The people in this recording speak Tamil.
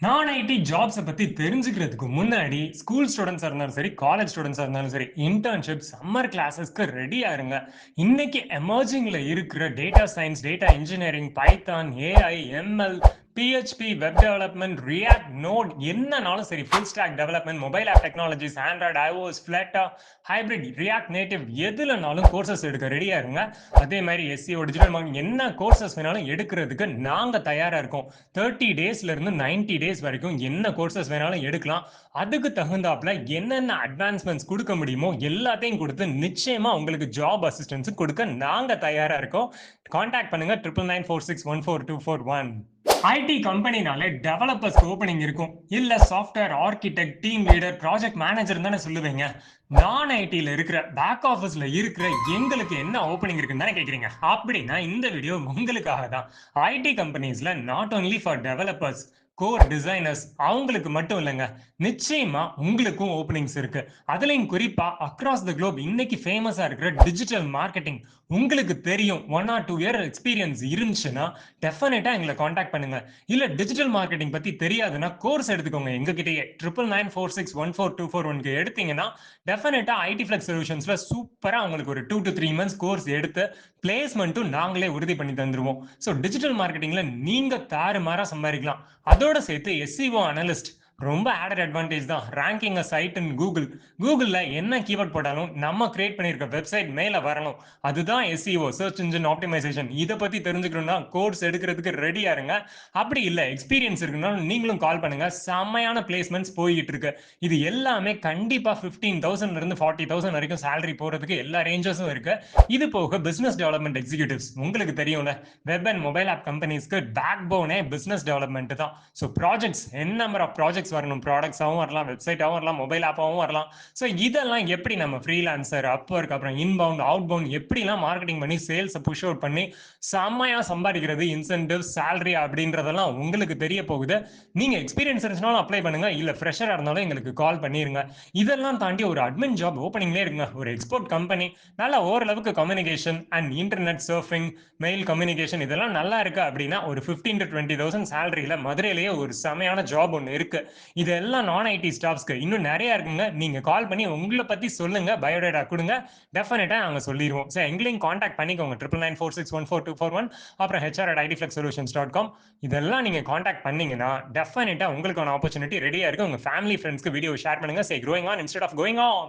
நான் ஐடி ஜாப்ஸ பத்தி தெரிஞ்சுக்கிறதுக்கு முன்னாடி ஸ்கூல் ஸ்டூடண்ட்ஸா இருந்தாலும் சரி, காலேஜ் ஸ்டூடண்ட்ஸா இருந்தாலும் சரி, இன்டர்ன்ஷிப், சம்மர் கிளாஸஸ்க்கு ரெடியா இருங்க. இன்னைக்கு எமர்ஜிங்ல இருக்கிற data science, data engineering, python, AI, ML, PHP, web development, react, node என்னனாலும் சரி, full stack development, mobile app technologies, android, iOS, flutter, hybrid, react native எதுலனாலும் கோர்சஸ் எடுக்க ரெடியா இருங்க. அதே மாதிரி எஸ்சிஓ, டிஜிட்டல் மார்க்கெட்டிங் என்ன கோர்சஸ் வேணாலும் எடுக்கிறதுக்கு நாங்க தயாரா இருக்கோம். 30 டேஸ்ல இருந்து 90 டேஸ் வரைக்கும் என்ன கோர்சஸ் வேணாலும் எடுக்கலாம். அதுக்கு தகுந்தாப்புல என்னென்ன அட்வான்ஸ்மெண்ட்ஸ் கொடுக்க முடியுமோ எல்லாத்தையும் கொடுத்து நிச்சயமா உங்களுக்கு ஜாப் அசிஸ்டன்ஸ் கொடுக்க நாங்க தயாரா இருக்கோம். கான்டாக்ட் பண்ணுங்க 9946142241. ஐடி கம்பெனினாலே டெவலப்பர்ஸ்க்கு ஓப்பனிங் இருக்கும். இல்ல software architect, team leader, project manager தானே சொல்லுவீங்க. நான் ஐடில இருக்கிற பேக் ஆஃபீஸ்ல இருக்கிற எங்களுக்கு என்ன ஓப்பனிங் இருக்குன்னு தானே கேக்குறீங்க. அப்படின்னா இந்த வீடியோ உங்களுக்காக தான். ஐடி கம்பெனிஸ்ல not only for developers, core designers அவங்களுக்கு மட்டும் இல்லைங்க, நிச்சயமா உங்களுக்கும் ஓப்பனிங்ஸ் இருக்கு. அதுலயும் குறிப்பா அக்ராஸ் த குளோப் இன்னைக்கு ஃபேமஸா இருக்கிற டிஜிட்டல் மார்க்கெட்டிங் உங்களுக்கு தெரியும். 1 or 2 இயர் எக்ஸ்பீரியன்ஸ் இருந்துச்சுன்னா டெஃபினட்டா எங்களை காண்டாக்ட் பண்ணுங்க. இல்ல டிஜிட்டல் மார்க்கெட்டிங் பத்தி தெரியாதுன்னா கோர்ஸ் எடுத்துக்கோங்க எங்ககிட்டயே. 9996142241 எடுத்தீங்கன்னா டெஃபினட்டா ஐடி ஃபிளெக்ஸ் சொல்யூஷன்ஸ்ல சூப்பரா உங்களுக்கு ஒரு 2 to 3 months கோர்ஸ் எடுத்து பிளேஸ்மெண்ட்டும் நாங்களே உறுதி பண்ணி தந்துருவோம். ஸோ டிஜிட்டல் மார்க்கெட்டிங்ல நீங்க தாறுமாறா சம்பாதிக்கலாம். அதோட சேர்த்து எஸ்சிஓ அனலிஸ்ட் ரொம்ப ஆடட் அட்வான்டேஜ் தான். ரேங்கிங் சைட் இன் கூகுள்ல என்ன கீவேர்ட் போட்டாலும் நம்ம கிரியேட் பண்ணிருக்க வெப்சைட் மேல வரணும். அதுதான் எஸ்இஓ, சர்ச் இன்ஜின் ஆப்டிமைசேஷன். இதை பத்தி தெரிஞ்சுக்கணும்னா கோர்ஸ் எடுக்கிறதுக்கு ரெடியா இருங்க. அப்படி இல்ல எக்ஸ்பீரியன்ஸ் இருக்குன்னா நீங்களும் கால் பண்ணுங்க. செம்மையான பிளேஸ்மெண்ட்ஸ் போயிட்டு இருக்கு. இது எல்லாமே கண்டிப்பா 15,000 இருந்து 40,000 வரைக்கும் சேலரி போறதுக்கு எல்லா ரேஞ்சஸும் இருக்கு. இது போக பிசினஸ் டெவலப்மெண்ட் எக்ஸிக்யூட்டிவ்ஸ் உங்களுக்கு தெரியும்ல, வெப் அண்ட் மொபைல் ஆப் கம்பெனிஸ்க்கு பேக் போனே பிசினஸ் டெவலப்மெண்ட் தான். So projects number of projects வரணும். ப்ராடக்ட்ஸாகவும் வரலாம், வெப்சைட்டாகவும் வரலாம், மொபைல் ஆப்பாகவும் வரலாம். ஸோ இதெல்லாம் எப்படி நம்ம ஃப்ரீலான்சர், அப்வொர்க், அப்புறம் இன்பவுண்ட், அவுட்பவுண்ட் எப்படிலாம் மார்க்கெட்டிங் பண்ணி சேல்ஸை புஷ் அவுட் பண்ணி செம்மையா சம்பாதிக்கிறது, இன்சென்டிவ், சேலரி அப்படின்றதெல்லாம் உங்களுக்கு தெரிய போகுது. நீங்க எக்ஸ்பீரியன்ஸ் இருந்துச்சுனாலும் அப்ளை பண்ணுங்க, இல்ல ஃப்ரெஷரா இருந்தாலும் எங்களுக்கு கால் பண்ணிருங்க. இதெல்லாம் தாண்டி ஒரு அட்மின் ஜாப் ஓப்பனிங்லேயே இருக்குங்க. ஒரு எக்ஸ்போர்ட் கம்பெனி, நல்ல ஓரளவுக்கு communication and internet surfing, mail communication இதெல்லாம் நல்லா இருக்கு அப்படின்னா ஒரு 15 to 20,000 சேலரியில மதுரையிலேயே ஒரு செமையான ஜாப் ஒன்று இருக்கு. இதெல்லாம் நான் ஐடி ஸ்டாஃப்ஸ்க்கு இன்னும் நிறைய இருக்குங்க. நீங்க கால் பண்ணி உங்களை பத்தி சொல்லுங்க, பயோடேட்டா கொடுங்க, டெஃபினட்டா நாங்க சொல்லிடுவோம். ஸோ எங்களையும் காண்டாக்ட் பண்ணிக்கோங்க 9996142241, அப்புறம் hr@idflexsolutions.com. இதெல்லாம் நீங்க காண்டாக்ட் பண்ணீங்கன்னா டெஃபினட்டா உங்களுக்கான ஆப்பர்ச்சுனிட்டி ரெடியா இருக்கு. உங்க ஃபேமிலி ஃப்ரெண்ட்ஸ்க்கு வீடியோ ஷேர் பண்ணுங்க. சே growing on instead of going on.